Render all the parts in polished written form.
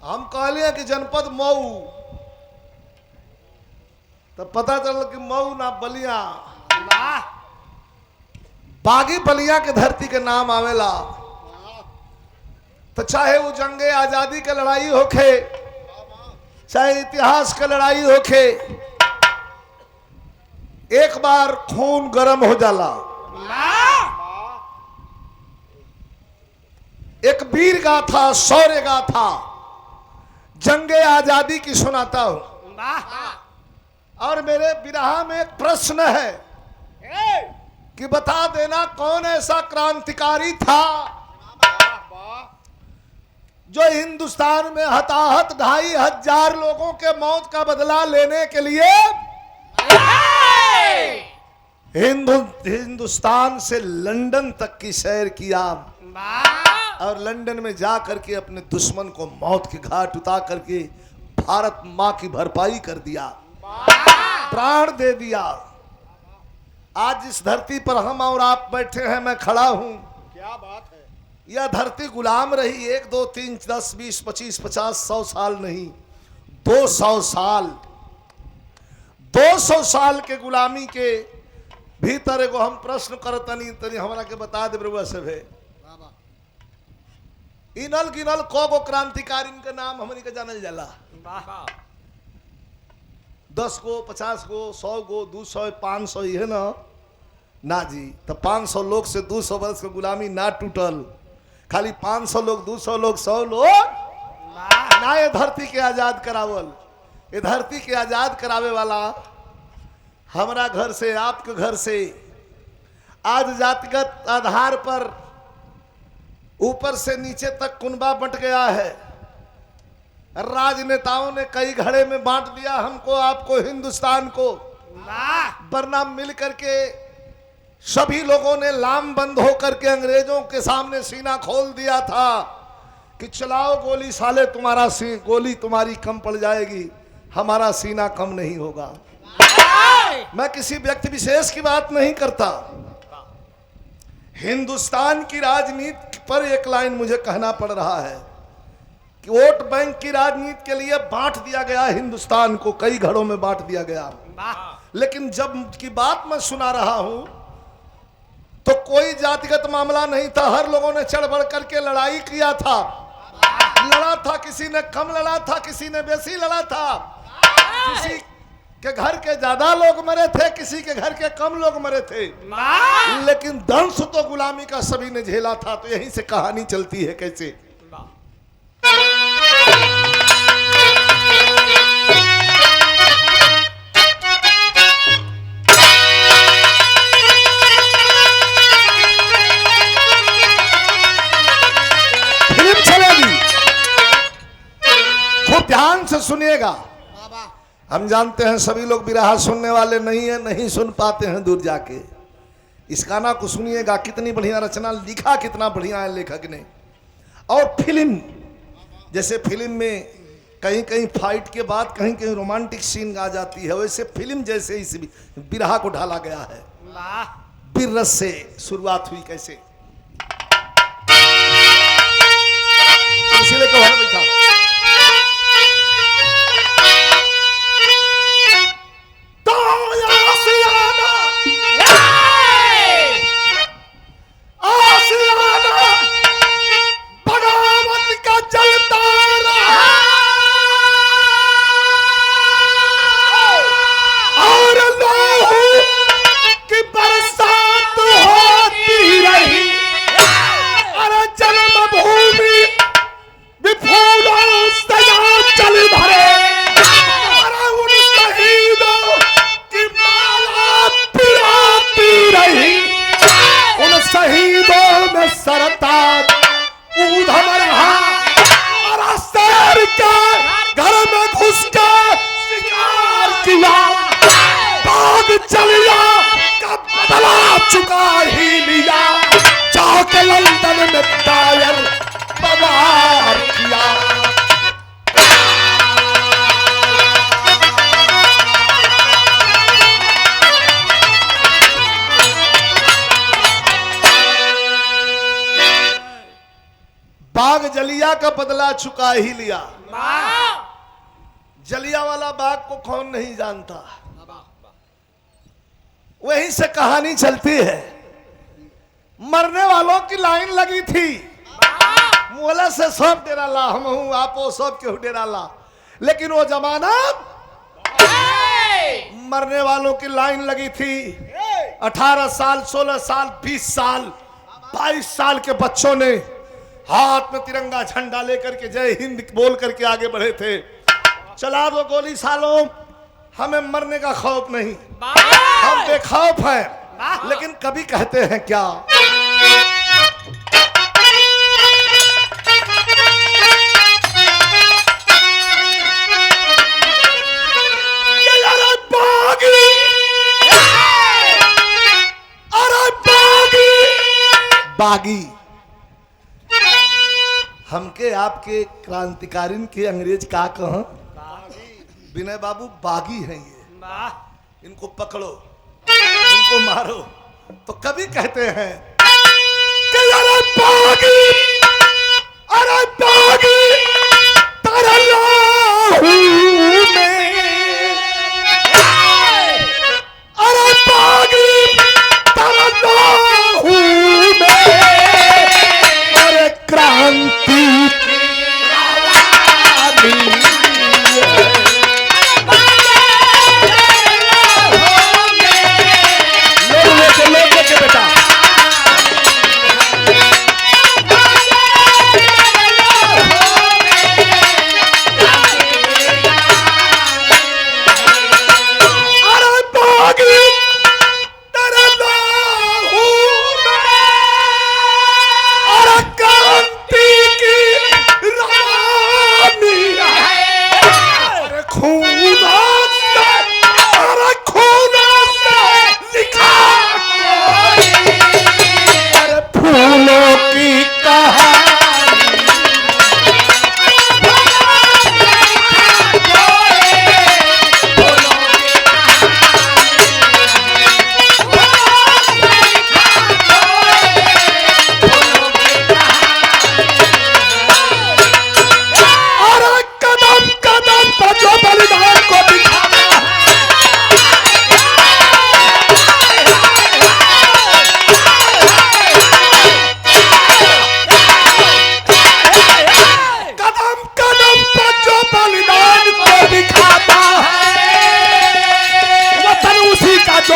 हम कहलिए कि जनपद मऊ, तो पता चल कि मऊ ना बलिया, बागी बलिया के धरती के नाम आवेला। तो चाहे वो जंगे आजादी के लड़ाई होखे, चाहे इतिहास के लड़ाई होखे, एक बार खून गर्म हो जाला। एक वीर गाथा, शौर्य गाथा जंगे आजादी की सुनाता हूं। और मेरे विरहा में एक प्रश्न है कि बता देना कौन ऐसा क्रांतिकारी था जो हिंदुस्तान में हताहत 2500 लोगों के मौत का बदला लेने के लिए हिंदुस्तान से लंदन तक की सैर किया और लंदन में जा करके अपने दुश्मन को मौत के घाट उतार करके भारत मां की भरपाई कर दिया, प्राण दे दिया। आज इस धरती पर हम और आप बैठे हैं, मैं खड़ा हूं। क्या बात है। यह धरती गुलाम रही 1 2 3 10 20 25 50 100 साल नहीं, 200 साल। 200 साल के गुलामी के भीतर एगो हम प्रश्न करतनी, तनी हमरा के बता दे प्रभु सब है। इनल गिनल को क्रांतिकारी के नाम हमनी के जानल जाला, 10 गो 50 गो 100 गो 200 500 है ना जी। तो 500 लोग से 200 वर्ष के गुलामी ना टूटल, खाली 500 लोग 200 लोग 100 लोग ना ये धरती के आजाद करावल। ये धरती के आजाद करावे वाला हमारा घर से, आपके घर से आज जातिगत आधार पर ऊपर से नीचे तक कुनबा बंट गया है। राजनेताओं ने कई घड़े में बांट दिया हमको, आपको, हिंदुस्तान को, वरना मिल करके सभी लोगों ने लामबंद होकर के अंग्रेजों के सामने सीना खोल दिया था कि चलाओ गोली साले, तुम्हारा गोली तुम्हारी कम पड़ जाएगी, हमारा सीना कम नहीं होगा। मैं किसी व्यक्ति विशेष की बात नहीं करता, हिंदुस्तान की राजनीति पर एक लाइन मुझे कहना पड़ रहा है कि वोट बैंक की राजनीति के लिए बांट दिया गया हिंदुस्तान को, कई घरों में बांट दिया गया। लेकिन जब की बात मैं सुना रहा हूं तो कोई जातिगत मामला नहीं था, हर लोगों ने चढ़ बढ़ करके लड़ाई किया था। लड़ा था, किसी ने कम लड़ा था, किसी ने बेसी लड़ा था, किसी के घर के ज्यादा लोग मरे थे, किसी के घर के कम लोग मरे थे, लेकिन दंश तो गुलामी का सभी ने झेला था। तो यहीं से कहानी चलती है कैसे। फिल्म चलेगी, खूब ध्यान से सुनिएगा। हम जानते हैं सभी लोग बिरहा सुनने वाले नहीं है, नहीं सुन पाते हैं दूर जाके। इस गाना को सुनिएगा, कितनी बढ़िया रचना लिखा, कितना बढ़िया है लेखक ने। और फिल्म, जैसे फिल्म में कहीं कहीं फाइट के बाद कहीं कहीं रोमांटिक सीन आ जाती है, वैसे फिल्म जैसे इस बिरहा को ढाला गया है। वीर रस से शुरुआत हुई कैसे, इसीलिए कहो बैठा चुका ही लिया, जाके लंदन में टायर बवार किया। बाग जलिया का बदला चुका ही लिया। जलियांवाला बाग को कौन नहीं जानता। वहीं से कहानी चलती है। मरने वालों की लाइन लगी थी, मोला से सब डेरा ला, हम हूं आपो सब केहू डेरा ला। लेकिन वो जमाना मरने वालों की लाइन लगी थी। 18 साल, 16 साल, 20 साल, 22 साल के बच्चों ने हाथ में तिरंगा झंडा लेकर के जय हिंद बोल करके आगे बढ़े थे। चला दो गोली सालों, हमें मरने का खौफ नहीं, हम बेखौफ हैं। लेकिन कभी कहते हैं क्या, बागी हमके आपके क्रांतिकारिन के अंग्रेज का कह विनय बाबू बागी हैं ये, इनको पकड़ो, इनको मारो। तो कभी कहते हैं कि अरे बागी, अरे बागी तारा लाहू में, अरे बागी तारा लाहू में, अरे क्रांति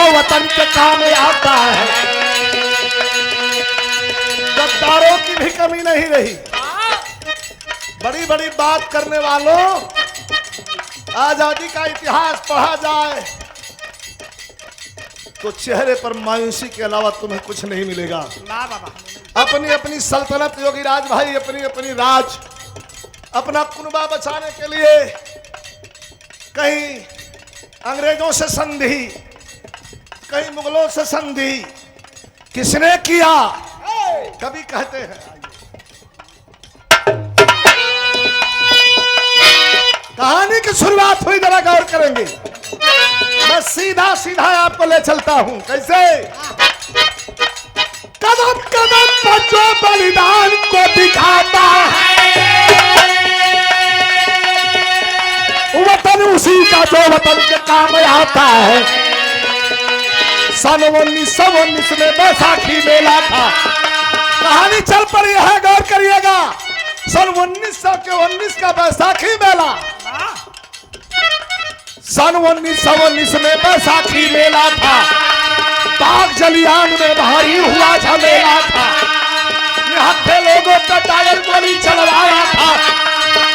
वतन के काम आता है। गद्दारों की भी कमी नहीं रही। बड़ी बड़ी बात करने वालों, आजादी का इतिहास पढ़ा जाए तो चेहरे पर मायूसी के अलावा तुम्हें कुछ नहीं मिलेगा। अपनी अपनी सल्तनत योगी राज भाई, अपनी अपनी राज, अपना कुनबा बचाने के लिए कहीं अंग्रेजों से संधि, कहीं मुगलों से संधि किसने किया? कभी कहते हैं कहानी की शुरुआत हुई, जरा गौर करेंगे। मैं सीधा सीधा आपको ले चलता हूं। कैसे? कदम कदम पर जो बलिदान को दिखाता है, वतन उसी का जो वतन के काम आता है। सन 1919 में बैसाखी मेला था। कहानी चल पड़ी है, गौर करिएगा। सन 1919 का बैसाखी मेला, सन 1919 में बैसाखी मेला था। बाग जलियान में भारी हुआ झमेला था। निहत्थे लोगों पे टायर गोली चलवाया था,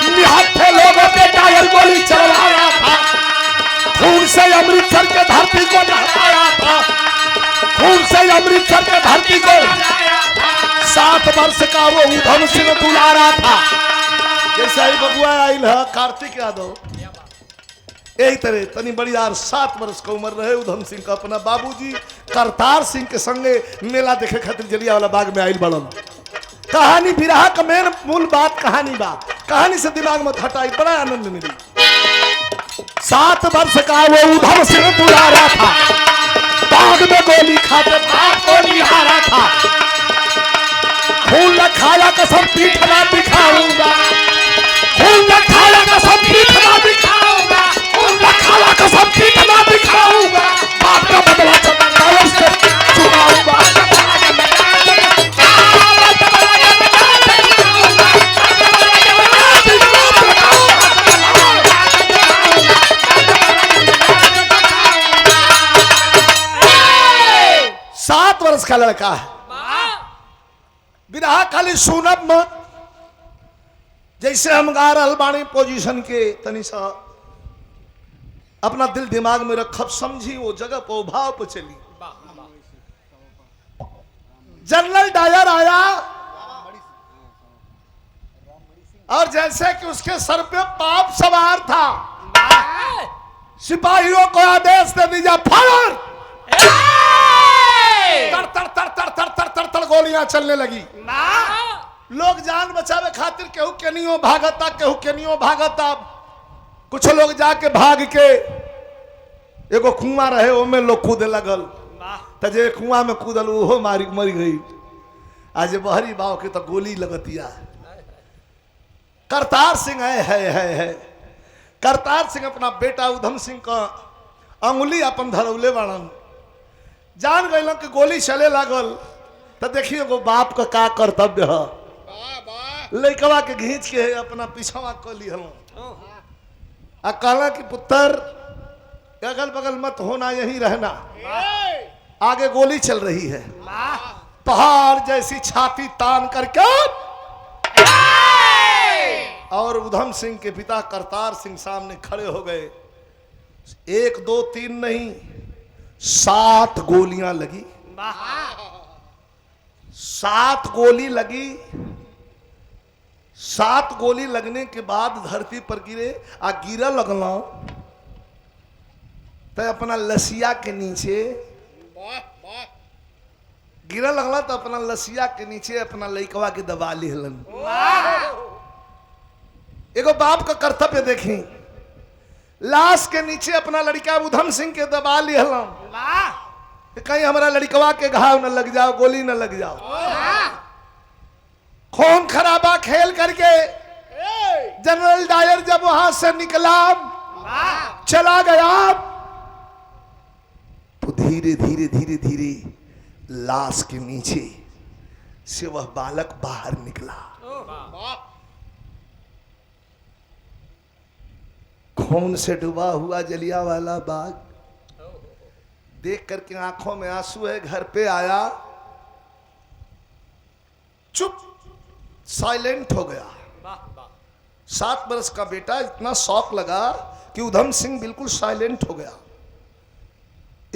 निहत्थे लोगों पे टायर गोली चलवाया था। खून से अमृतसर के धरती को नहलाया था, खून से अमृतसर के धरती को 7 वर्ष का वो उधम सिंह दुलारा था। जैसा ही बबुआ आइल है कार्तिक यादव, यही तरह तनी बड़ी यार 7 वर्ष का उम्र रहे उधम सिंह का। अपना बाबूजी करतार सिंह के संगे मेला देखे खातिर जलियांवाला बाग में आइल बड़न। कहानी बिरहा का मेन मूल बात कहानी बा, कहानी से दिमाग में हटाई, बड़ा आनंद मिली। 7 वर्ष का वो उधम सिंह दुलारा था। बाग में गोली खाते बाग को निहारा था। खून न खाया कसम पीठ ना दिखाऊंगा, खून न खाया बरस का लड़का है। बिरहा खाली सुनब मत, जैसे हम गा रहल बानी पोजीशन के तनी सा अपना दिल दिमाग में रखब, समझी वो जगह पर भाव पर चली। जनरल डायर आया और जैसे कि उसके सर पे पाप सवार था, सिपाहियों को आदेश दे दीजिए फायर। तर तर तर तर तर तर तर तर गोलियां चलने लगी। लोग जान बचावे खातिर केहू केनियो भागता, केहू केनियो भागता। कुछ लोग जाके भाग के एगो कुआं रहे ओमे लोग कूदे लगल, तो जे कुआं में कूदल वो मर गई। आज बहरी बाव के तो गोली लगतिया। करतार सिंह है करतार सिंह अपना बेटा उधम सिंह का अंगुली अपन धरौले बाड़न, जान गए कि गोली चले लागल। तो देखिए वो बाप का क्या कर्तव्य है, लड़कवा के घींच के अपना पीछवा कर ली आ कहला कि पुत्र अगल बगल मत होना, यहीं रहना, आगे गोली चल रही है। पहाड़ जैसी छाती तान करके और उधम सिंह के पिता करतार सिंह सामने खड़े हो गए। 1 2 3 नहीं 7 गोलियां लगी। 7 गोली लगी। 7 गोली लगने के बाद धरती पर गिरे। आ गिरा लगला तो अपना लसिया के नीचे गिरा लगला, तो अपना लसिया के नीचे अपना लइकवा के दबा लिहलन। एगो बाप का कर्तव्य देखी, लाश के नीचे अपना लड़का उधम सिंह के दबा लिहलन, कहीं हमारा लड़कवा के घाव न लग जाओ, गोली न लग जाओ। खून खराबा खेल करके जनरल डायर जब वहां से निकला चला गया, तो धीरे धीरे धीरे धीरे लाश के नीचे से वह बालक बाहर निकला। खून से डूबा हुआ जलियांवाला बाग देख करके आंखों में आंसू है। घर पे आया, चुप साइलेंट हो गया। 7 बरस का बेटा, इतना शौक लगा कि उधम सिंह बिल्कुल साइलेंट हो गया।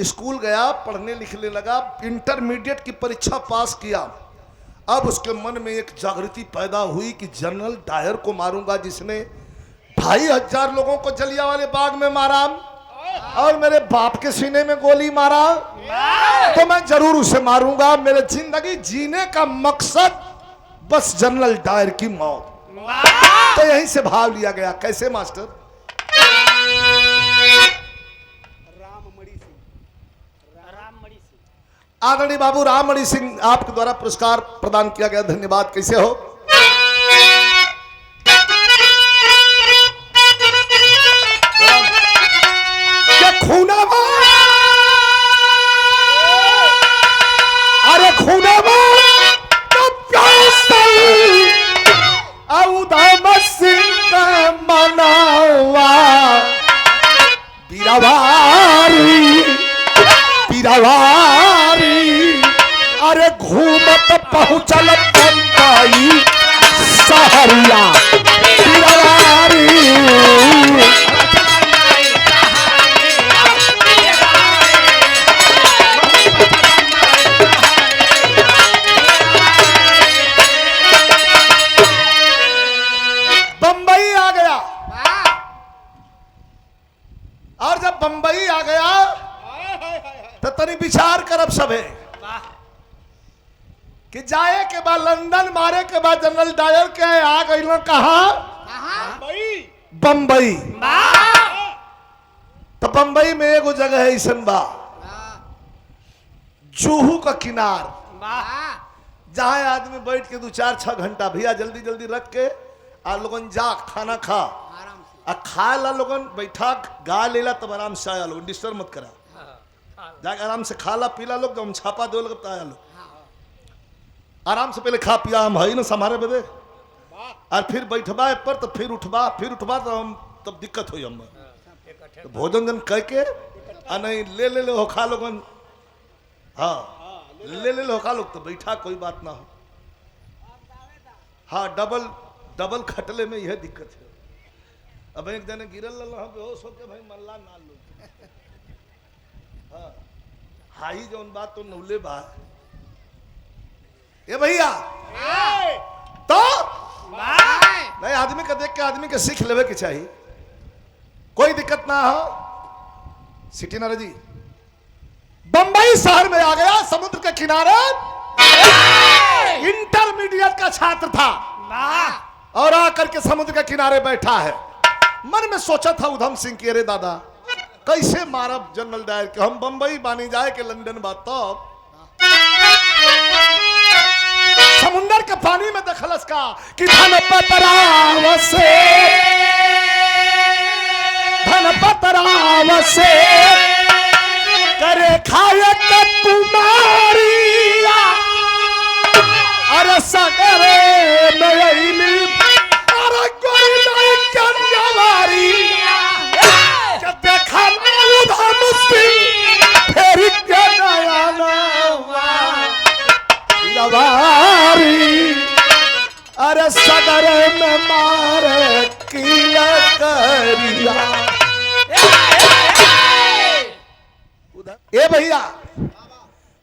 स्कूल गया, पढ़ने लिखने लगा, इंटरमीडिएट की परीक्षा पास किया। अब उसके मन में एक जागृति पैदा हुई कि जनरल डायर को मारूंगा, जिसने 2500 लोगों को जलियांवाले बाग में मारा और मेरे बाप के सीने में गोली मारा, तो मैं जरूर उसे मारूंगा। मेरे जिंदगी जीने का मकसद बस जनरल डायर की मौत। तो यहीं से भाव लिया गया। कैसे मास्टर? आदरणीय बाबू राममणि सिंह आपके द्वारा पुरस्कार प्रदान किया गया, धन्यवाद। कैसे हो? क्या खूनावा, अरे खूनावा उधम सिंह का मनावा पीरावारी पीरावारी, अरे घूमत पहुंचल बंबई सहरिया पीरावारी। बंबई आ गया, और जब बंबई आ गया तो तनी विचार करब सबे कि जाए के बाद लंदन, मारे के बाद जनरल डायर के आ गई कहा बंबई। तो बंबई में एगो जगह है ऐसन बा, जुहू का किनार, जहां आदमी बैठ के 2-4-6 घंटा भैया जल्दी जल्दी रख के आ लोगन जा खाना खा आ खा ला, लोगन बैठा गा लेला, तब आराम से आया लोग, डिस्टर्ब मत करा, जाके आराम से खा ला पीला लोग, जब हम छापा दो लोग आया लोग आराम से पहले खा पिया हम है ना समारे बदे, और फिर बैठबा पर तो फिर उठबा तो हम तब दिक्कत हुई हम तो भोजन जन कह के आ नहीं ले ले ले हो खा लोगन। हाँ ले ले लो का लोग तो बैठा, कोई बात ना हो। हाँ, डबल डबल खटले में यह दिक्कत है। अब एक दिन गिरल बेहोश होके भाई मल्ला ना लो। हाँ हाई जौन बात तो नौले बात ये भैया तो नहीं, आदमी का देख के आदमी के सीख लेवे के चाहिए, कोई दिक्कत ना हो। सिटी नारे जी बंबई शहर में आ गया, समुद्र के किनारे इंटरमीडिएट का छात्र था और आकर के समुद्र के किनारे बैठा है। मन में सोचा था उधम सिंह की, अरे दादा कैसे मारब जनरल डायर के, हम बंबई बानी जाए के लंदन बात। तो समुंदर के पानी में दखलस का कि धन पतराव से करे खाए तुम्हारी, अरे सगरे में अरे गोरी कन्यावारी देखा उधम सिंह फेर के नया अरे सगर में मारे किला करिया। ए भैया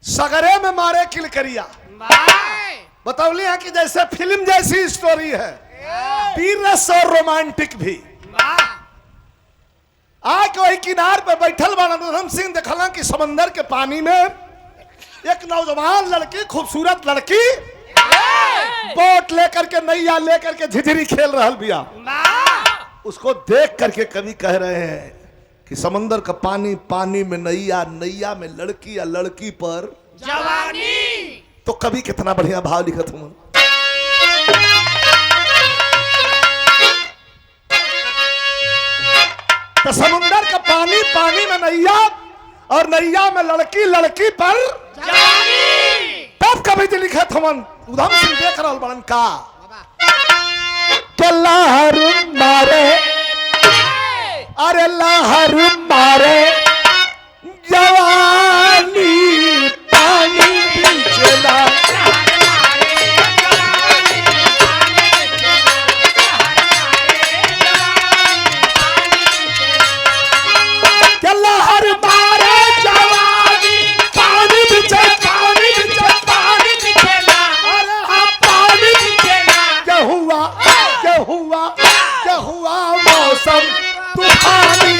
सगरे में मारे किल करिया बतौली है कि जैसे फिल्म जैसी स्टोरी है, वीरस और रोमांटिक भी। आके वही किनार पे बैठल वाला उधम सिंह देखला कि समंदर के पानी में एक नौजवान लड़की, खूबसूरत लड़की बोट लेकर के, नैया लेकर के झिझरी खेल रहल बिया। उसको देख करके कवि कह रहे हैं कि समंदर का पानी, पानी में नैया, नैया में लड़की, या लड़की पर जवानी। तो कवि कितना बढ़िया भाव लिखत हूं। तो समुंदर का पानी, पानी में नैया और नैया में लड़की, लड़की पर जवानी। तब कवि जी लिखे थमन उधम सिंह देख रहा बड़न का लहर मारे, अरे लहर मारे जवानी पानी बिचला, लहर मारे जवानी पानी बिचे, पानी बिचे, पानी बिचेला, अरे हाँ पानी बिचेला। क्या हुआ मौसम तूफानी,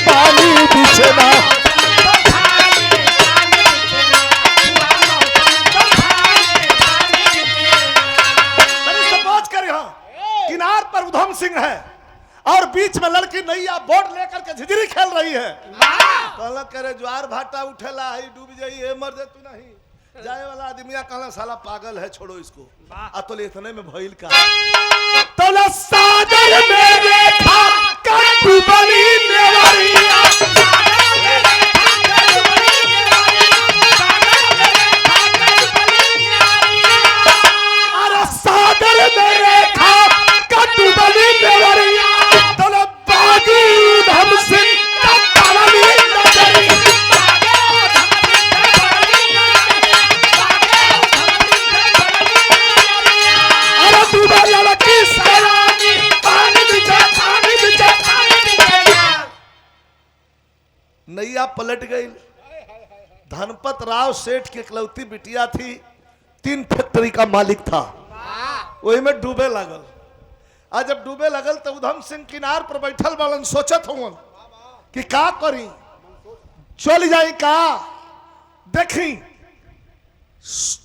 पानी बिचेला। समझ कर यहाँ किनार पर उधम सिंह है और बीच में लड़की नैया बोट लेकर के झिझरी खेल रही है। कहला करे ज्वार भाटा उठेला है, डूब जाइए मर दे तू नहीं। जाए वाला आदमिया कहला साला पागल है, छोड़ो इसको। अतुल इतने में भइल का तोला सागर में देखा कटुबली नेवरिया, अरे सागर में देखा कटुबली नेवरिया, तोला बागी उधम सिंह का पानी नजरी। नैया पलट गई। धनपत राव सेठ की इकलौती बिटिया थी, 3 फैक्ट्री का मालिक था, वही में डूबे लगल। आज जब डूबे लगल तो उधम सिंह किनार पर बैठल वालन सोचत हुआ कि का करी, चल जाई का। देखी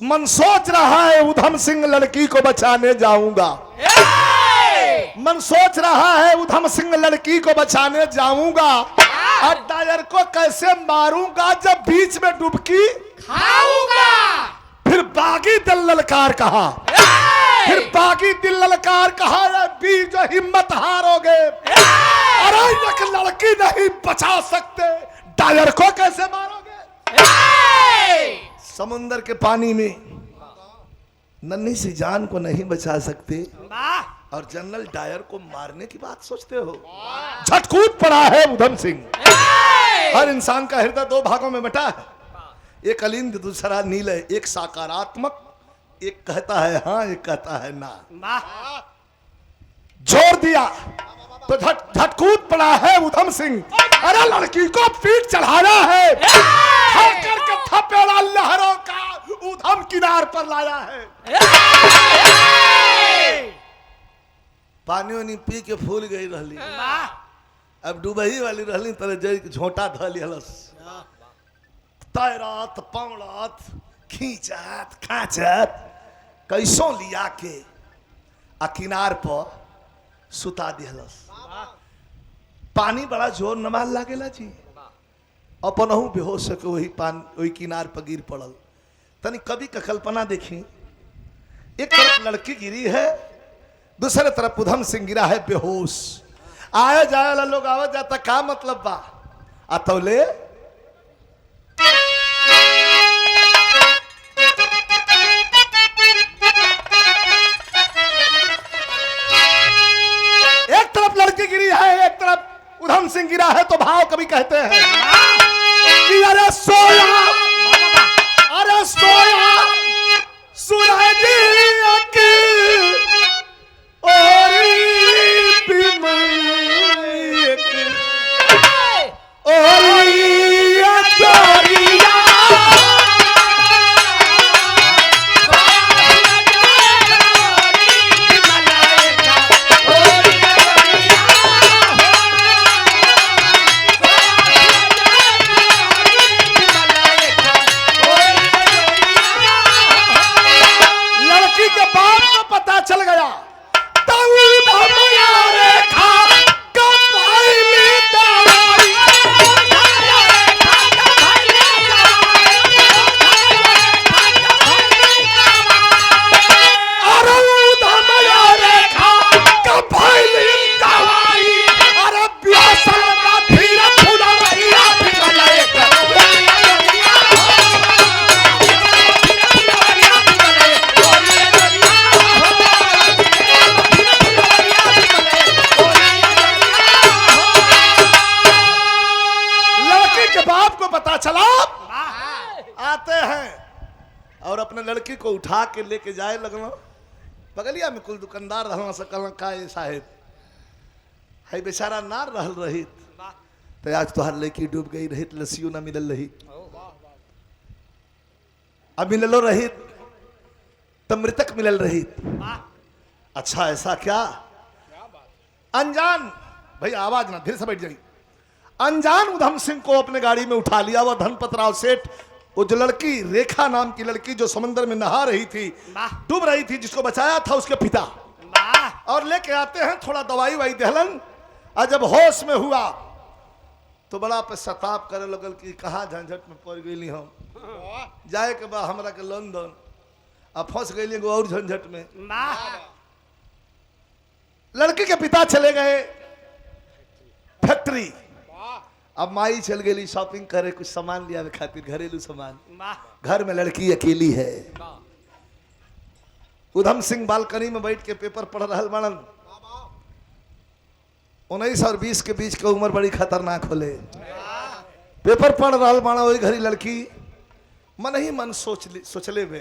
मन सोच रहा है उधम सिंह लड़की को बचाने जाऊंगा, मन सोच रहा है उधम सिंह लड़की को बचाने जाऊंगा, और डायर को कैसे मारूंगा जब बीच में डुबकी खाऊंगा। फिर बागी दिल ललकार कहा, फिर बागी दिल ललकार कहा, भी जो हिम्मत हारोगे, अरे एक लड़की नहीं बचा सकते, डायर को कैसे मारोगे। समुंदर के पानी में नन्ही सी जान को नहीं बचा सकते और जनरल डायर को मारने की बात सोचते हो। झटकूट पड़ा है उधम सिंह। हर इंसान का हृदय 2 भागों में बटा है, एक अलिंद दूसरा नीलय, एक सकारात्मक, एक कहता है हाँ, एक कहता है ना। जोर दिया तो झटकूट पड़ा है उधम सिंह। अरे लड़की को पीठ चढ़ाया है, करके थपेड़ा लहरों का उधम किनार पर लाया है। पानी वानी पी के फूल गई रहली, अब डुबही वाली रहली तरह जई झोंटा धली हलस, तैरत पौड़त खींचत खाचत कैसो लिया के आ किनार पर सुता दिहलस। पानी बड़ा जोर नमाज लागेला जी, अपनहू बेहोश के वही किनार पर गिर पड़ल। तनी कवि का कल्पना देखी, एक तरफ लड़की गिरी है, दूसरे तरफ उधम सिंह गिरा है बेहोश। आए जाए वाला लोग आवे जाता का मतलब बा अतौले एक तरफ लड़की गिरी है, एक तरफ उधम सिंह गिरा है, तो भाव कभी कहते हैं कि अरे सोया, अरे सोया सूरज की लड़की को उठा के लेके जाए लगना। बगलिया में कुल दुकानदार रहना से कहना का साहेब है बेचारा नार रहल रही तो आज तोहर लड़की डूब गई रही, लस्सियों ना मिलल रही, अब मिललो रही तो मृतक मिलल रही। अच्छा ऐसा क्या? अनजान भाई आवाज ना धीरे से बैठ जाइए। अनजान उधम सिंह को अपने गाड़ी में उठा लिया। वह धनपत राव सेठ, वो जो लड़की रेखा नाम की लड़की जो समंदर में नहा रही थी, डूब रही थी, जिसको बचाया था उसके पिता, और लेके आते हैं थोड़ा दवाई वाई दहलन। और जब होश में हुआ तो बड़ा पश्चाताप करे लगल कि कहाँ झंझट में पड़ गई हम, जाए के बाद हमरा के लंदन, अब फंस गई और झंझट में। लड़की के पिता चले गए फैक्ट्री, अब माई चल गई शॉपिंग करे, कुछ सामान लिया खातिर, घरेलू सामान। घर में लड़की अकेली है। उधम सिंह बालकनी में बैठ के पेपर पढ़ रहा मानन। 19 और 20 के बीच का उम्र बड़ी खतरनाक होले। पेपर पढ़ रहा माना, वही घड़ी लड़की मन ही मन सोचले बे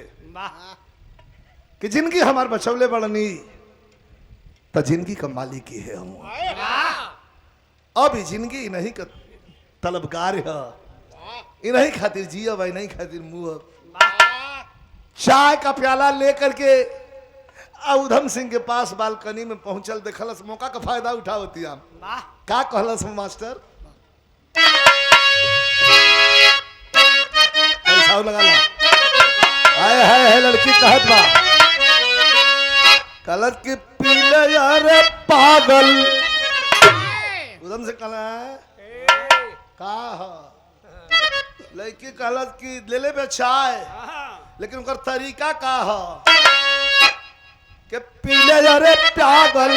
कि जिंदगी हमार बचौले बड़नी तो जिंदगी का मालिक ही है हम। अब जिंदगी नहीं का तलबगार है, इन्हीं खातिर जिया भाई, नहीं खातिर मुँह। चाय का प्याला लेकर के उधम सिंह के पास बालकनी में पहुंचल, देखलस मौका का फायदा उठा होती आप का कहलस मास्टर पैसा लगा ला। आए है लड़की कहत बा, कलत की पीले यार पागल। उधम से कहला का लड़की कहलत की ले ले बे चाय, लेकिन उनका तरीका का है कि पीले यारे पागल,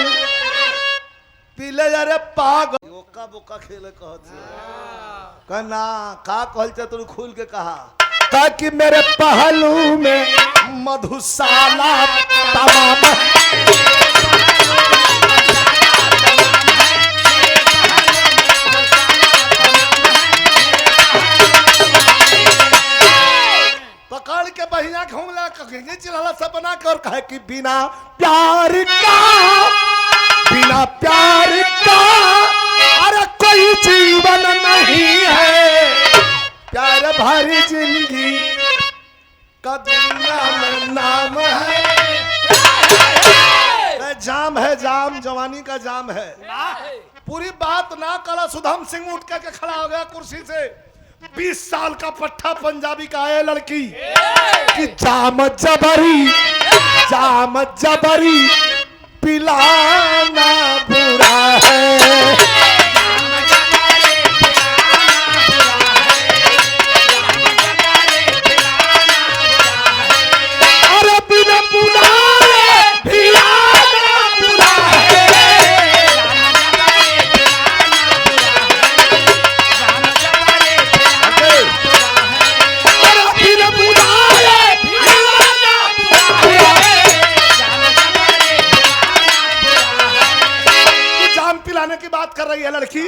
पीले यारे पागल। ओका बोका खेले कहत कहना का कहल च तू खुल के कहा ताकि मेरे पहलू में मधुशाला तमाम। कि बिना प्यार का, बिना प्यार का अरे कोई जीवन नहीं है, प्यार भरी जिंदगी का दुनिया में नाम है। जाम है जाम, जवानी का जाम है। पूरी बात ना करा, सुधम सिंह उठ के खड़ा हो गया कुर्सी से। 20 साल का पट्टा पंजाबी का है लड़की कि जाम जबरी पिलाना बुरा है। अरे बिना बुलाए पिलाना बुरा है। अरे बिना बुलाए पिलाना बुरा है। जाम पिलाने की बात कर रही है लड़की,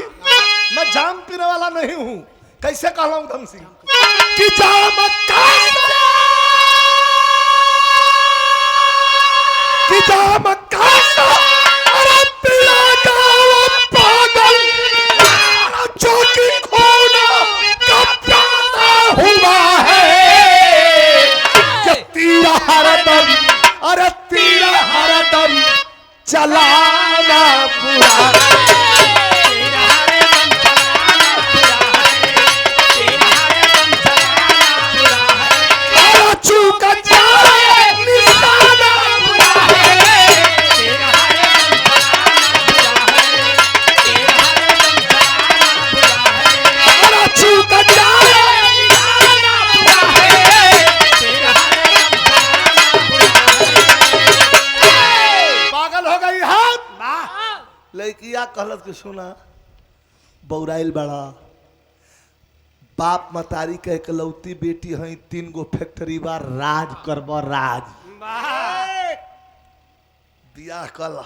मैं जाम पीने वाला नहीं हूं। कैसे कह रहा हूं धम सिंह कि जाम कि जाम अरे पिला जाओ पागल जो कि खून का प्यासा हुआ है। कि तीरा हरदम, अरे तीरा हरदम चलाना बुरा है। लड़किया कहलत के सुना बौराइल बड़ा, बाप मतारी के इकलौती बेटी है, 3 गो फैक्ट्री बा, राज करब राज। बियाह कला।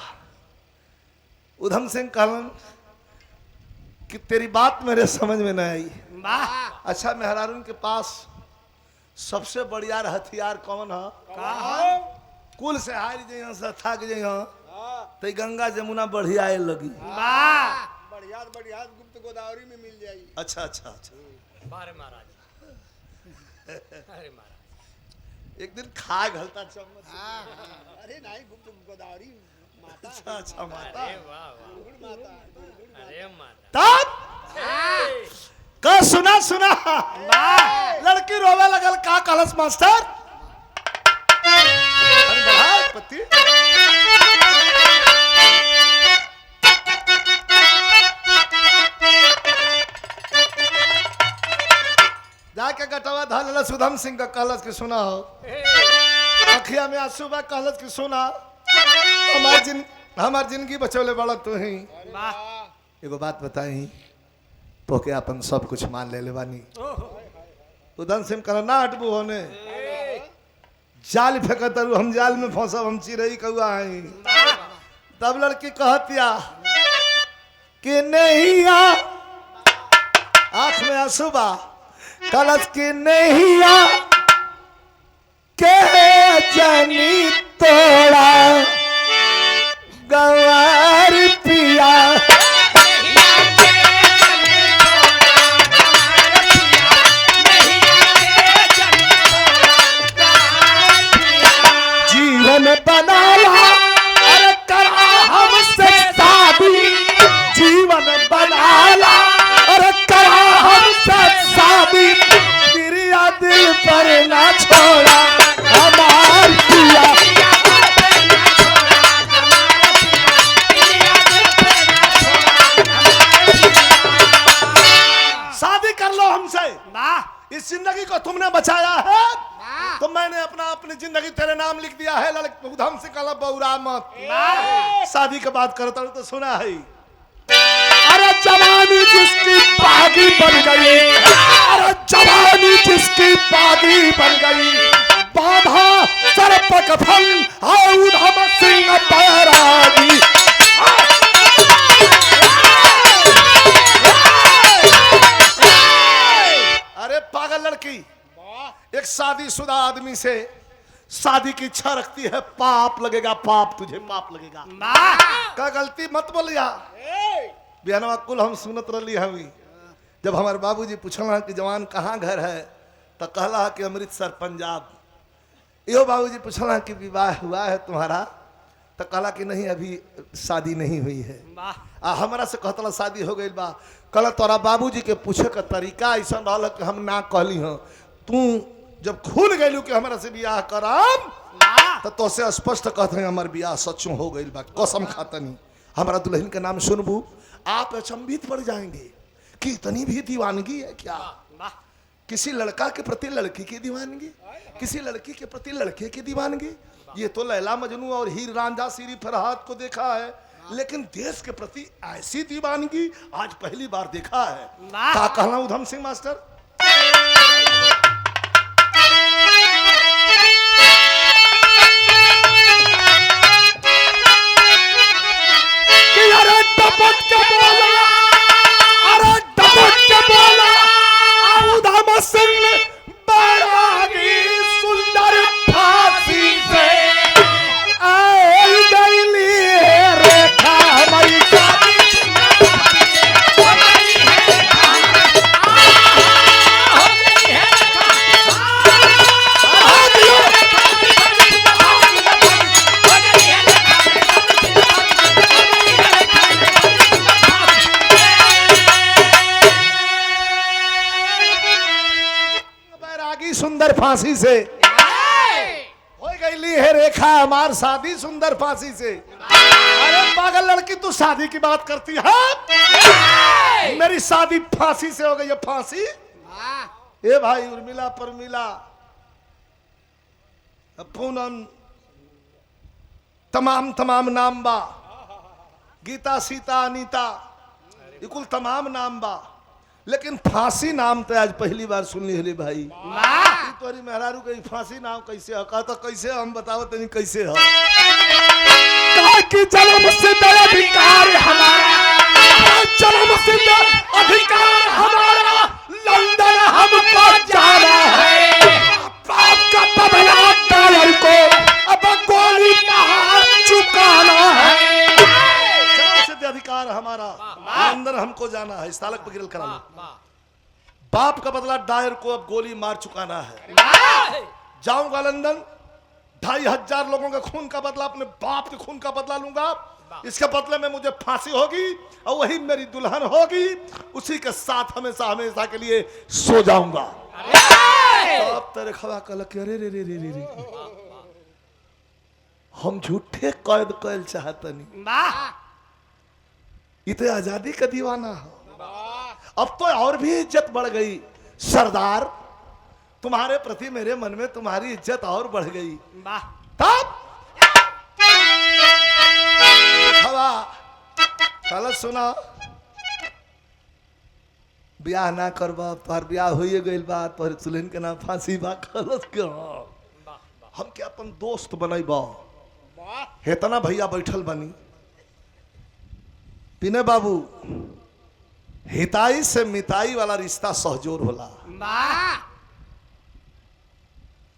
उधम सिंह कहलन कि तेरी बात मेरे समझ में नहीं आई। अच्छा मेहरारून के पास सबसे बढ़िया हथियार कौन है? कुल से हार जइहा से थक जइहा तो गंगा जमुना बढ़िया आए लगी। बढ़िया बढ़िया गुप्त गोदावरी में मिल जाएगी। अच्छा अच्छा अच्छा। बारे महाराज, अरे महाराज एक दिन खा घलता चम्मच। अरे नहीं, गुप्त गोदावरी माता। अच्छा अच्छा माता। अरे वाह वाह, माता, अरे माता। तब का सुना सुना लड़की रोवे लगल। का कलश मास्टर पति जाके गटवा धल सुधम सिंह का कलश के सुना हो। अखिया में आंसू बा, कलश के सुना। हमार जिंदगी बचौले बड़ा तू ही। एगो बात बताई तो के अपन सब कुछ मान ले बानी। उधम सिंह कह ना हटबू होने, जाल फेंकत हम जाल में फंसब, हम चिरई कौआ है। तब लड़की कहतिया कि नहीं आंख में आंसू बा, कलश की नहीं के जनी तोड़ा गवार पिया। जीवन बनाला अरे करा हमसे शादी, जीवन बनाला अरे करा हमसे शादी, क्रिया दिल पर ना छोड़ा हमार पिया। शादी कर लो हमसे, इस जिंदगी को तुमने बचाया है तो मैंने अपनी जिंदगी तेरे नाम लिख दिया है। उधम से कल बौरा मत। शादी के बात करता तो सुना है, अरे जवानी जिसकी बागी बन गई, अरे जवानी जिसकी बागी बन गई, बाधा सर पर कफन है उधम सिंह बैरागी। अरे पागल लड़की, एक शादीशुदा आदमी से शादी की इच्छा रखती है, पाप लगेगा, पाप तुझे पाप लगेगा। वाह का गलती मत बोलिया। बिहानवा कुल हम सुनत रही हमी। जब हमारे बाबूजी पूछला कि जवान कहाँ घर है, तो कहला कि अमृतसर पंजाब। यो बाबूजी पूछला कि विवाह हुआ है तुम्हारा, तो कहला कि नहीं अभी शादी नहीं हुई है। वाह आ हमरा से कहतला शादी हो गई बा। कहला तोरा बाबूजी के पूछे का तरीका ऐसा रहल कि हम ना कहली हँ। तू जब खुल गई कि हमरा से बियाह करम, तो तोसे स्पष्ट कहते हैं हमार बियाह सच्चों हो गई बा, कसम खातनी। हमारा दुल्हन के नाम सुनबू आप अचंभित पड़ जाएंगे कि इतनी भी दीवानगी है क्या। वाह किसी लड़का के प्रति लड़की की दीवानगी, किसी लड़की के प्रति लड़के की दीवानगी। ये तो लैला मजनू और हीर रांझा सीरी फरहाद को देखा है, लेकिन देश के प्रति ऐसी दीवानगी आज पहली बार देखा है। वाह। क्या कहना उधम सिंह मास्टर? कि अरे टपक के बोला, अरे टपक के बोला, उधम सिंह बैरागी सुंदर फांसी से आई गईली रेखा हमारी शादी। बैरागी सुंदर फांसी से हो गईली है रेखा हमार शादी सुंदर फांसी से। अरे पागल लड़की तू शादी की बात करती है, मेरी शादी फांसी से हो गई है, फांसी। ए भाई उर्मिला परमिला पूनम तमाम तमाम नाम बा, गीता सीता अनीता ये कुल तमाम नाम बा, लेकिन फांसी नाम तो आज पहली बार सुन ली भाई। ई तोरी मेहरारू के फांसी नाम कैसे है? कहा तो कैसे हम बताओ तनी कैसे है। कहा कि जन्म सिद्ध अधिकार हमारा, जन्म सिद्ध अधिकार हमारा, लंदन हमको जाना है, पाप का बदला डालर को अब गोली मार चुकाना है। जन्म सिद्ध अधिकार हमारा, लंदन हमको जाना है। इस तालक पर गिरल करा लो। बाप का बदला डायर को अब गोली मार चुकाना है। जाऊंगा लंदन, 2500 लोगों के खून का बदला, अपने बाप के खून का बदला लूंगा। इसके बदले में मुझे फांसी होगी और वही मेरी दुल्हन होगी, उसी के साथ हमेशा हमेशा के लिए सो जाऊंगा। अब तेरे खवा कल के रे रे रे रे रे हम झूठे कैद कैल चाहतनी, इतने आजादी का दीवाना हो। अब तो और भी इज्जत बढ़ गई सरदार, तुम्हारे प्रति मेरे मन में तुम्हारी इज्जत और बढ़ गई। तब हवा कल सुना ब्याह ना करबा, तोहर ब्याह होइए गइल बा, तोहर दुल्हन के नाम फांसी बा। कलस के हम के अपन दोस्त बनैबा, हेतना भैया बैठल बनी। पिने बाबू हिताई से मिताई वाला रिश्ता सहजोर होला।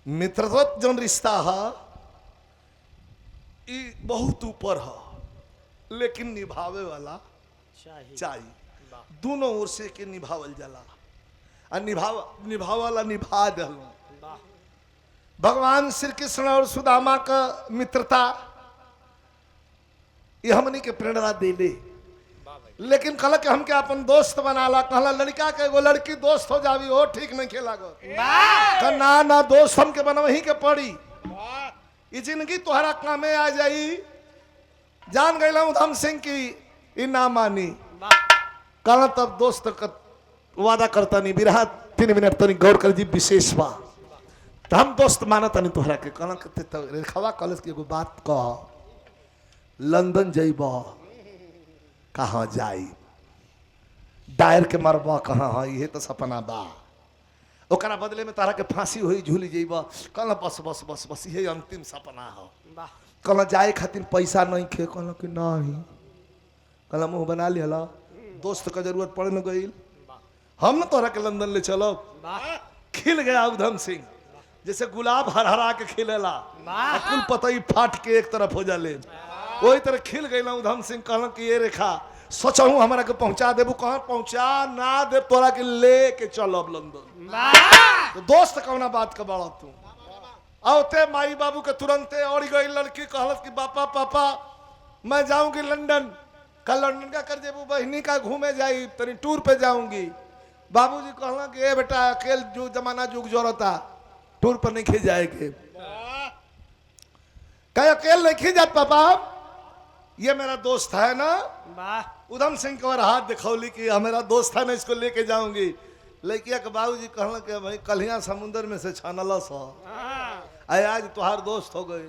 मित्रत्व जो रिश्ता है ई बहुत ऊपर है, लेकिन निभावे वाला चाहिए। दोनों ओर से के निभावल जाला, और निभावाला निभा दलो। भगवान श्री कृष्ण और सुदामा का मित्रता ये हमनी के प्रेरणा देले, लेकिन कहला कि हम के अपन दोस्त बनाला। कहला लड़का के एगो लड़की दोस्त हो जावी, हो ठीक नहीं खेला गो। ना ना दोस्त हम के बनवही के पड़ी, ये जिंदगी तोहरा कामे आ जाई। जान गईला उधम सिंह की ई ना मानी। कहला तब दोस्त का वादा करता नहीं, बिरहा 3 मिनट तनी गौर कर जी, विशेष बा तो हम दोस्त मानता नहीं तोहरा के। कहला तो रेखवा कॉलेज की एगो बात कह, लंदन जइबा कहाँ जाई, डायर के मरबा कहाँ है, ये तो सपना बा। ओकरा बदले में तारा के फांसी हुई झूली जइबा। कहला बस बस बस बस ये अंतिम सपना हो। कहला जाए खातिर पैसा नहीं खे। कहला कि नहीं। कहला मुंह बना लिया, दोस्त का जरूरत पड़ न गई, हम न तोहरा के लंदन ले चलो। खिल गया उधम सिंह। जैसे गुलाब हरहरा के खिलेला वाह। कुल पतई फाट के एक तरफ हो जाले वही तरह खिल गई ना। उधम सिंह कहल कि ये रेखा सोचहूँ हमरा के पहुंचा देबू, कहाँ पहुंचा ना दे तोरा के ले के चल अब लंदन। तो दोस्त कौना बात का बड़ा तू औते माई बाबू के तुरंते और गई लड़की कहलत कि पापा पापा मैं जाऊंगी लंदन। कल लंदन का कर देबू, बहनी का घूमे जाई तनी टूर पे जाऊंगी। बाबूजी कहला कि ए बेटा अकेल जो जमाना जुग जोरता टूर पर नहीं खी जाएगी। कहे अकेले नहीं खी जात पापा, ये मेरा दोस्त है ना। उधम सिंह को हाथ दिखौली कि मेरा दोस्त है ना, इसको लेके जाऊंगी। लड़किया के बाबूजी कहला कि भाई कलिया समुद्र में से छानल सा आज तुहार दोस्त हो गई,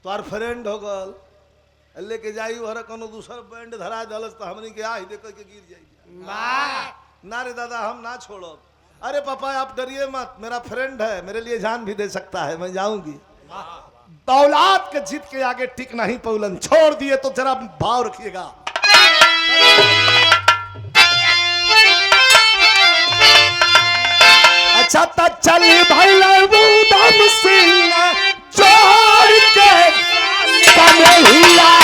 तुहार फ्रेंड हो गल, लेके जाई हर कोनो दूसर बैंड धरा दलस तो हमनी के आ देख के गिर जाएगी। ना रे दादा हम ना छोड़ो। अरे पापा आप डरिए मत, मेरा फ्रेंड है, मेरे लिए जान भी दे सकता है, मैं जाऊंगी। दौलात के जीत के आगे टिक नहीं पौलन, छोड़ दिए तो जरा भाव रखिएगा। अच्छा तक चली भाई उधम सिंह छोड़ के कन्हैया।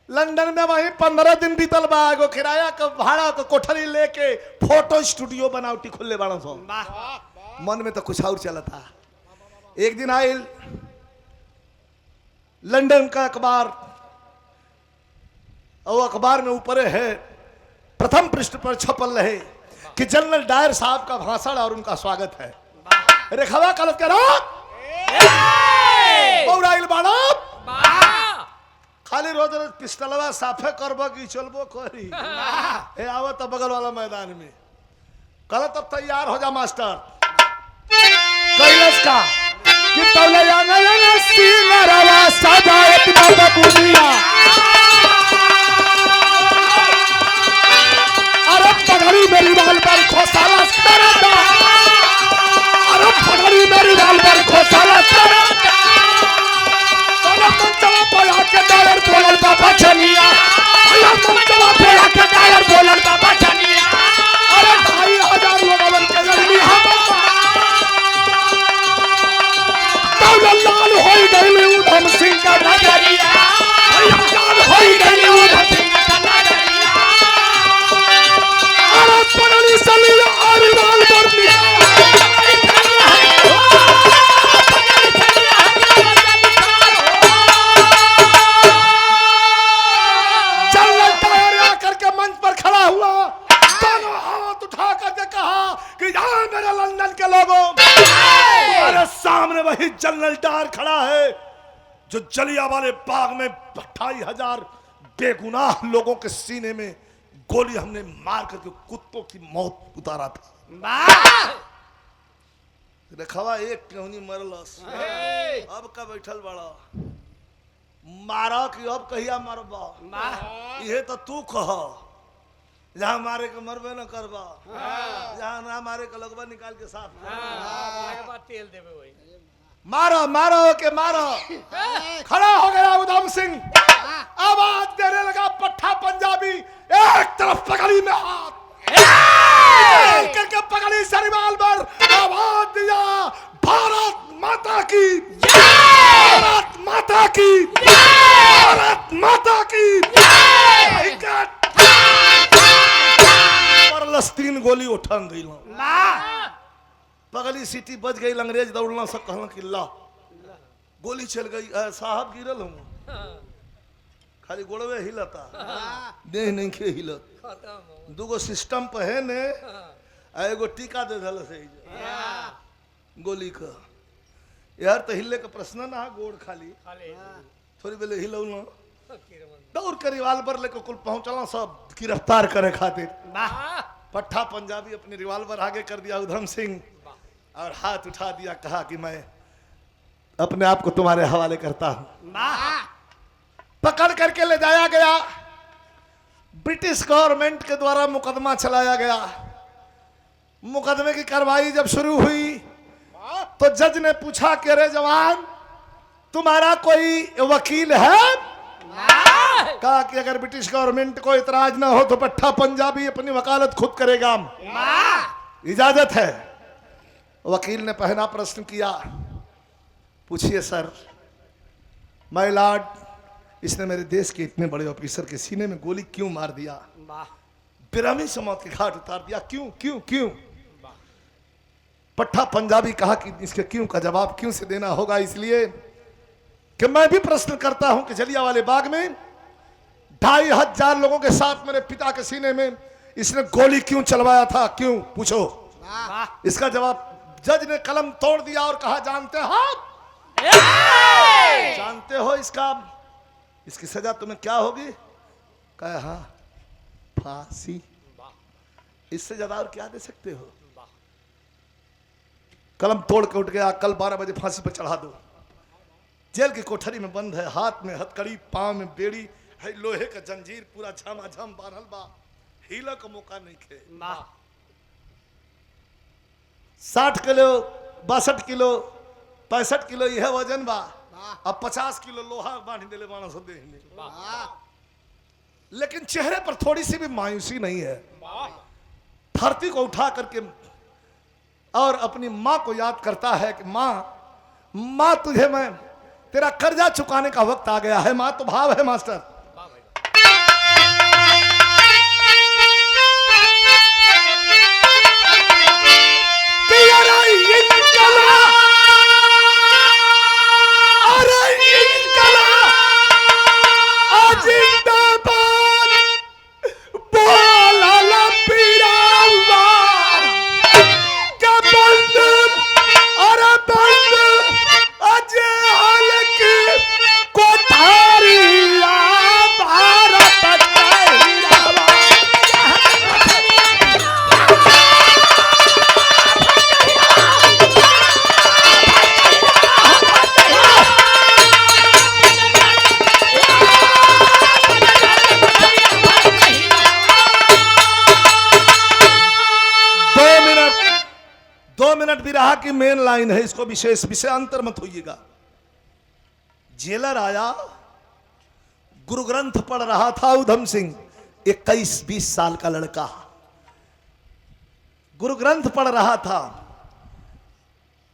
लंदन में वहीं 15 दिन बीतल बा। एगो किराया का भाड़ा का कोठरी लेके फोटो स्टूडियो बनावटी खुले बाड़ा सो। मन में तो कुछ और चला था। एक दिन आयल लंदन का अखबार, और अखबार में ऊपर है प्रथम पृष्ठ पर छपल रहे कि जनरल डायर साहब का भाषण और उनका स्वागत है। रेखवा कलत के रात पौराइल बाड़ा खाली रोज रोज पिस्टलवा साफे करबो कि चलबो करी। ए आवत बगल वाला मैदान में कल तब तैयार हो जा मास्टर। कैलाश का कि तौले आंगन सिंगरवा सजाए बाबा बुनिया। अरे पगड़ी मेरी बाल पर खोसाला करता, अरे पगड़ी मेरी बाल पर खोसाला करता। मंचवा बोला के डायर बोलल बाबा छनिया, अल्लाह मंचवा बोला के डायर बोलल बाबा छनिया। अरे 2500 लोगन के लड़नी हम दौलत लाल होई गई उधम सिंह का नजरिया, लाल होई गई उधम सिंह का नजरिया। अरे पगड़ी सलिया और बाल पर सामने वही जनरल डायर खड़ा है जो जलियांवाले बाग में 28,000 बेगुनाह लोगों के सीने में गोली हमने मार करके कुत्तों की मौत उतारा था। रेखवा एक क्यों मरलस, अब का बैठल बड़ा मारा कि अब कहिया मरबा। ये तो तू कह, जहाँ मारे के मरबे न करबा, जहाँ ना मारे के लगवा निकाल के साफ तेल देवे वही। मारो मारो के मारो। खड़ा हो गया उधम सिंह, आवाज देने लगा पट्टा पंजाबी। एक तरफ पगड़ी में हाथ करके पगड़ी सरिवाल पर आवाज दिया, भारत माता की, भारत माता की, भारत माता की। मारलस 3 गोली उठन गई पगली सीटी बज गई अंग्रेज दौड़ना सब कहला कि ला गोली चल गई साहब गिरल हूँ खाली गोड़वे हिलता देह नहीं खे हिलत खत्म दूगो सिस्टम पे है ने एगो टीका दे दल से गोली का यार तो हिले का प्रश्न ना गोड़ खाली खाली थोड़ी बेले हिलौ ना किरमन दौड़ के रिवाल्वर लेकर कुल पहुंचला सब गिरफ्तार करे खातिर वाह पट्टा पंजाबी अपनी रिवाल्वर आगे कर दिया उधम सिंह और हाथ उठा दिया कहा कि मैं अपने आप को तुम्हारे हवाले करता हूं वाह पकड़ करके ले जाया गया ब्रिटिश गवर्नमेंट के द्वारा मुकदमा चलाया गया मुकदमे की कार्रवाई जब शुरू हुई तो जज ने पूछा कि अरे जवान तुम्हारा कोई वकील है कहा कि अगर ब्रिटिश गवर्नमेंट को इतराज ना हो तो पट्टा पंजाबी अपनी वकालत खुद करेगा इजाजत है वकील ने पहला प्रश्न किया पूछिए सर माय लॉर्ड इसने मेरे देश के इतने बड़े ऑफिसर के सीने में गोली क्यों मार दिया बेरहमी से मौत के घाट उतार दिया क्यों क्यों क्यों पट्टा पंजाबी कहा कि इसके क्यों का जवाब क्यों से देना होगा इसलिए कि मैं भी प्रश्न करता हूं कि जलियांवाले बाग में 2500 लोगों के साथ मेरे पिता के सीने में इसने गोली क्यों चलवाया था क्यों पूछो इसका जवाब जज ने कलम तोड़ दिया और कहा जानते हो जानते हो इसकी सजा तुम्हें क्या होगी कहा हाँ फांसी इससे ज्यादा और क्या दे सकते हो कलम तोड़ के उठ गया कल 12 बजे फांसी पर चढ़ा दो जेल की कोठरी में बंद है हाथ में हथकड़ी पांव में बेड़ी है लोहे का जंजीर पूरा झमाझम बांधल बा हीला का मौका नहीं खे 60 किलो 62 किलो 65 किलो यह वजन बा अब 50 किलो लोहा बांध दिले मानस देह में लेकिन चेहरे पर थोड़ी सी भी मायूसी नहीं है धरती को उठा करके और अपनी माँ को याद करता है कि माँ तुझे मैं तेरा कर्जा चुकाने का वक्त आ गया है माँ तो भाव है मास्टर विरहा की मेन लाइन है इसको विशेष विषयांतर मत होइएगा जेलर आया गुरु ग्रंथ पढ़ रहा था उधम सिंह 21-20 साल का लड़का गुरु ग्रंथ पढ़ रहा था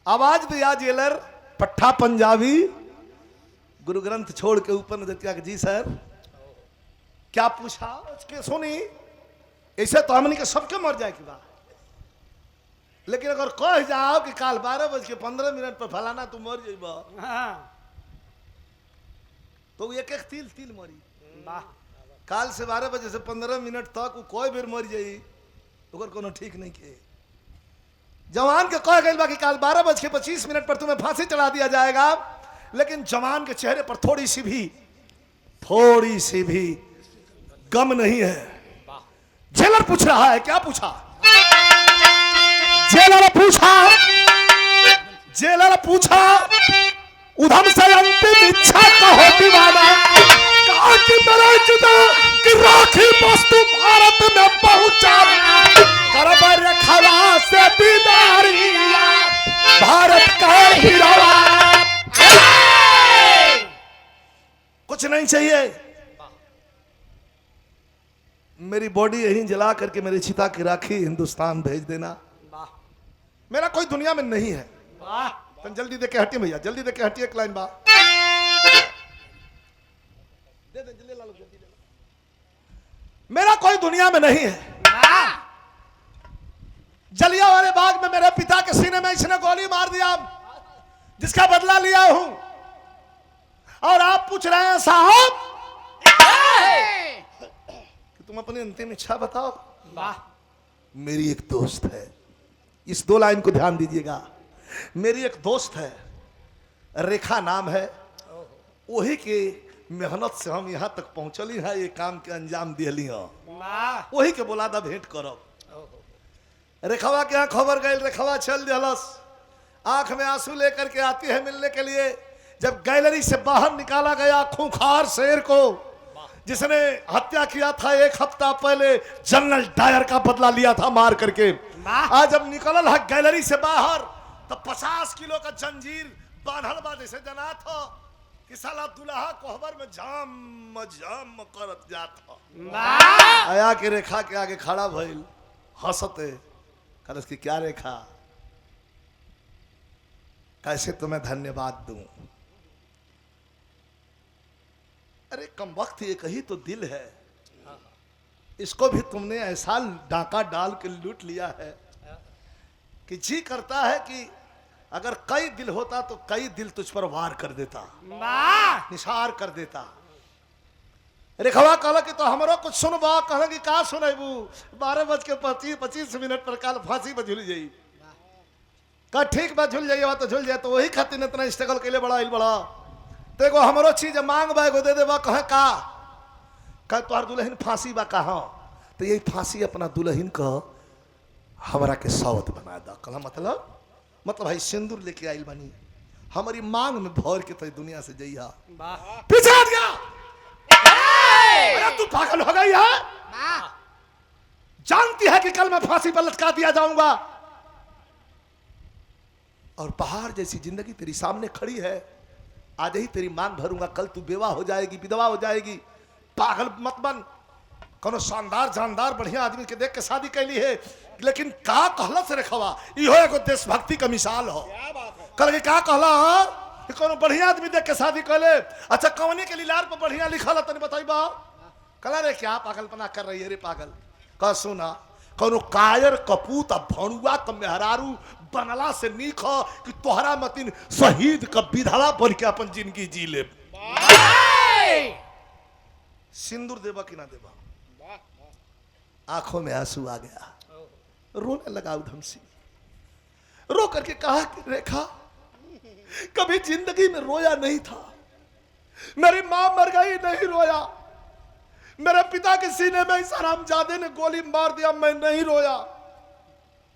आवाज दिया जेलर पट्टा पंजाबी गुरु ग्रंथ छोड़ के ऊपर नजर किया कि जी सर क्या पूछा उसके सुनी ऐसे तो हमने के सबके मर जाए की बात लेकिन अगर कह जाओ कि काल 12:15 पर फलाना तू मर जाइबा तो एक एक तिल मरी काल से 12 बजे से 15 मिनट तक वो कोई बेर मर जाई ओकर कोनो ठीक नहीं के जवान के कह गई बा कि काल 12:25 पर तुम्हें फांसी चढ़ा दिया जाएगा लेकिन जवान के चेहरे पर थोड़ी सी भी गम नहीं है जेलर पूछ रहा है क्या पूछा जेलर पूछा उधम से अंतिम इच्छा कहो दीवाना कहा कि मेरा जुदा कि राखी वस्तु भारत में पहुंचा करब रखवा से दीदारी भारत का हीरा कुछ नहीं चाहिए मेरी बॉडी यहीं जला करके मेरी चिता की राखी हिंदुस्तान भेज देना मेरा कोई दुनिया में नहीं है तो जल्दी दे के हटिए भैया जल्दी दे के हटिए एक लाइन बा दे जल्दी ला लो जल्दी मेरा कोई दुनिया में नहीं है इसने गोली मार दिया, जिसका बदला लिया हूं, और आप पूछ रहे हैं साहब कि तुम अपनी अंतिम इच्छा बताओ। वाह मेरी एक दोस्त है, इस 2 लाइन को ध्यान दीजिएगा। मेरी एक दोस्त है, रेखा नाम है, वही के मेहनत से हम यहाँ तक पहुंचली है, ये काम के अंजाम दिली हो, वाह वही के बोला था भेंट करो। रेखवा के यहाँ खबर गई, रेखवा चल दिलस, आंख में आंसू लेकर के आती है मिलने के लिए। जब गैलरी से बाहर निकाला गया खूंखार शेर को, जिसने हत्या किया था 1 हफ्ता पहले, जनरल डायर का बदला लिया था मार करके, आज जब निकलल है गैलरी से बाहर, तो 50 किलो का जंजीर बांधल बा, जैसे जना था कि साला दुल्हा कोहबर में जाम जाम करत जात हो। वाह आया के रेखा के आगे खड़ा भइल, हंसते कहलस कि क्या रेखा, कैसे तुम्हें धन्यवाद दूं। अरे कम वक्त एक ही तो दिल है, इसको भी तुमने ऐसा डाका डाल के लूट लिया है कि जी करता है कि अगर कई दिल होता तो कई दिल तुझ पर वार कर देता, वाह निसार कर देता। रेखवा कहला कि तो हमरो कुछ सुनबा, कहला कि का सुनेबू, 12:25 पर काल फांसी पर झूल जाई। का ठीक बा झूल जाइए, तो झूल जाए, तो वही खातिर इतना स्ट्रगल के लिए बड़ा इल बड़ा। तो एगो हमरो चीज मांग बा, एगो दे देबा, कहे का तोहर दुल्हन फांसी बा कहा, तो यही फांसी अपना दुल्हन का हमरा के सौत बना दा। कहला मतलब भाई सिंदूर लेके आइल बनी, हमारी मांग में भर के तो दुनिया से जइहा। वाह पीछे हट गया, अरे तू पागल हो गई है, जानती है कि कल मैं फांसी पर लटका दिया जाऊंगा, और पहाड़ जैसी जिंदगी तेरी सामने खड़ी है, आज ही तेरी मांग भरूंगा, कल तू बेवा हो जाएगी, विधवा हो जाएगी। पागल मत बन, कोनो शानदार जानदार बढ़िया आदमी के देख के शादी कैली है, लेकिन का कहला से रेखवा, इहो एगो देशभक्ति का मिसाल हो। कल के का कहला कि कोनो बढ़िया आदमी देख के शादी कैले, अच्छा कवनी के लीलार पर बढ़िया लिखल तनी बताइबा। कहला रे क्या पागलपना कर रही है रे पागल, कह सुना, कोनो कायर कपूत आ भणुआ क मेहरारू बनला से नीक हो कि तोहरा मतिन शहीद का विधवा बन के अपन जिंदगी जी ले। सिंदूर देबा कि ना देबा, आंखों में आंसू आ गया, रोने लगा उधम सिंह। रो करके कहा कि रेखा कभी जिंदगी में रोया नहीं था, मेरी मां मर गई नहीं रोया, मेरे पिता के सीने में इस हरामजादे ने गोली मार दिया मैं नहीं रोया,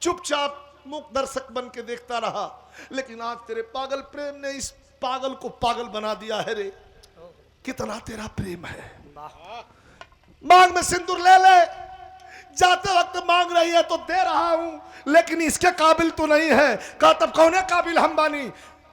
चुपचाप मूक दर्शक बन के देखता रहा, लेकिन आज तेरे पागल प्रेम ने इस पागल को पागल बना दिया है रे। कितना तेरा प्रेम है, मांग में सिंदूर ले ले, जाते वक्त मांग रही है तो दे रहा हूं, लेकिन इसके काबिल तो नहीं है। कहा तब कौने काबिल हम बानी,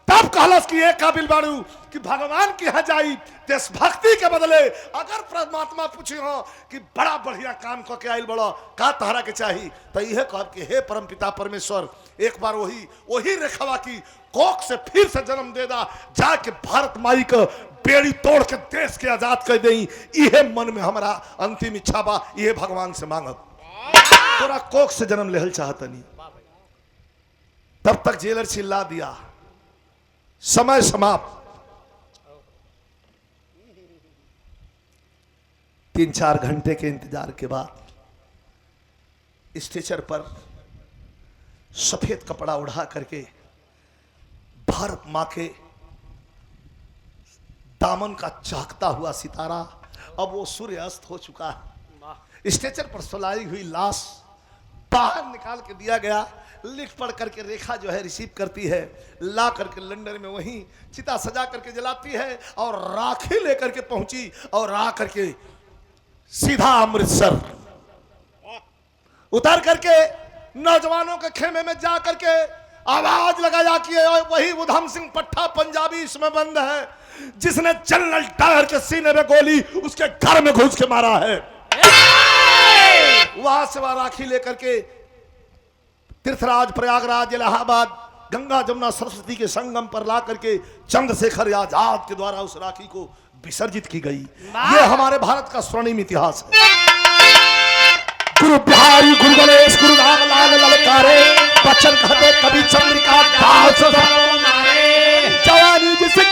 तब कहलस कि ये काबिल बाड़ू कि भगवान की यहाँ जाई, देशभक्ति के बदले अगर परमात्मा पूछे हो कि बड़ा बढ़िया काम करके आइल बड़ा, का तहरा के चाहिए, तो यह कह कि हे परम पिता परमेश्वर, एक बार वही रेखवा की कोख से फिर से जन्म दे दा, जाके भारत माई को बेड़ी तोड़ के देश के आजाद कर दई, यह मन में हमारा अंतिम इच्छा बा, यह भगवान से मांगब। तोरा कोख से जन्म लेहल चाहतनी। तब तक जेलर चिल्ला दिया, समय समाप्त। 3-4 घंटे के इंतजार के बाद स्टेचर पर सफेद कपड़ा उड़ा करके भारत मां के दामन का चहकता हुआ सितारा, अब वो सूर्य अस्त हो चुका है। स्टेचर पर सुलाई हुई लाश बाहर निकाल के दिया गया, लिख पढ़ करके रेखा जो है रिसीव करती है, ला करके लंदन में वहीं चिता सजा करके जलाती है, और राखी लेकर के पहुंची और आ करके सीधा अमृतसर उतर करके नौजवानों के खेमे में जा करके आवाज लगाया कि वही उधम सिंह पट्टा पंजाबी इसमें बंद है, जिसने जनरल डायर के सीने में गोली उसके घर में घुस के मारा है। वहां से वह राखी लेकर के तीर्थराज, प्रयागराज, इलाहाबाद, गंगा जमुना सरस्वती के संगम पर ला करके चंद्रशेखर आजाद के द्वारा उस राखी को विसर्जित की गई। ये हमारे भारत का स्वर्णिम इतिहास है। गुरु बिहारी, गुरु गणेश, गुरु रामलाल ललकारे। बच्चन कहते कभी चंद्रिका दाव से जवानी जिसे